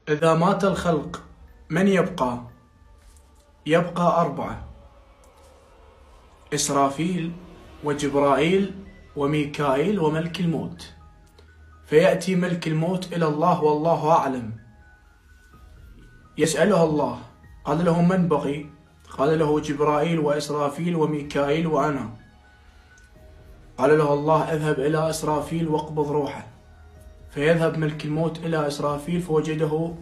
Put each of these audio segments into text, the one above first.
إذا مات الخلق من يبقى؟ يبقى أربعة: إسرافيل وجبرائيل وميكائيل وملك الموت. فيأتي ملك الموت إلى الله والله أعلم، يسأله الله، قال له: من بقي؟ قال له: جبرائيل وإسرافيل وميكائيل وأنا. قال له الله: اذهب إلى إسرافيل واقبض روحه. فيذهب ملك الموت إلى إسرافيل فوجده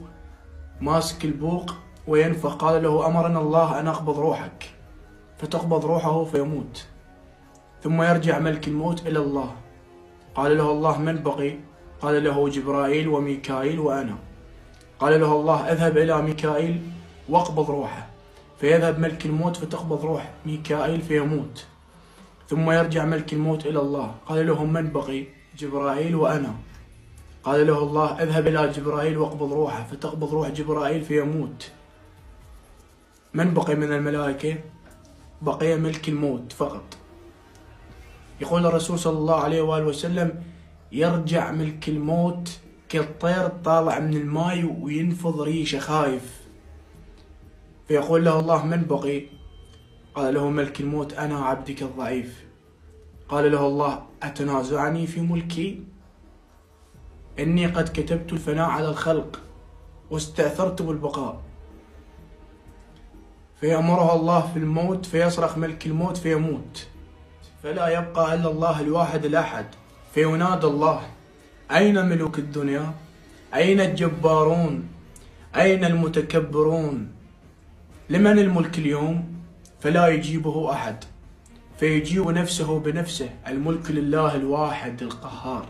ماسك البوق وينفخ. قال له: أمرنا الله أن أقبض روحك. فتقبض روحه فيموت. ثم يرجع ملك الموت إلى الله، قال له الله: من بقي؟ قال له: جبرائيل وميكائيل وأنا. قال له الله: اذهب إلى ميكائيل واقبض روحه. فيذهب ملك الموت فتقبض روح ميكائيل فيموت. ثم يرجع ملك الموت إلى الله، قال له: من بقي؟ جبرائيل وأنا. قال له الله: اذهب إلى جبرائيل واقبض روحه. فتقبض روح جبرائيل فيموت. من بقي من الملائكة؟ بقي ملك الموت فقط. يقول الرسول صلى الله عليه وآله وسلم: يرجع ملك الموت كالطير طالع من الماء وينفض ريشه خايف. فيقول له الله: من بقي؟ قال له ملك الموت: أنا عبدك الضعيف. قال له الله: أتنازعني في ملكي؟ إني قد كتبت الفناء على الخلق واستأثرت بالبقاء. فيأمره الله في الموت فيصرخ ملك الموت فيموت، فلا يبقى إلا الله الواحد الأحد. فينادى الله: أين ملوك الدنيا؟ أين الجبارون؟ أين المتكبرون؟ لمن الملك اليوم؟ فلا يجيبه أحد، فيجيب نفسه بنفسه: الملك لله الواحد القهار.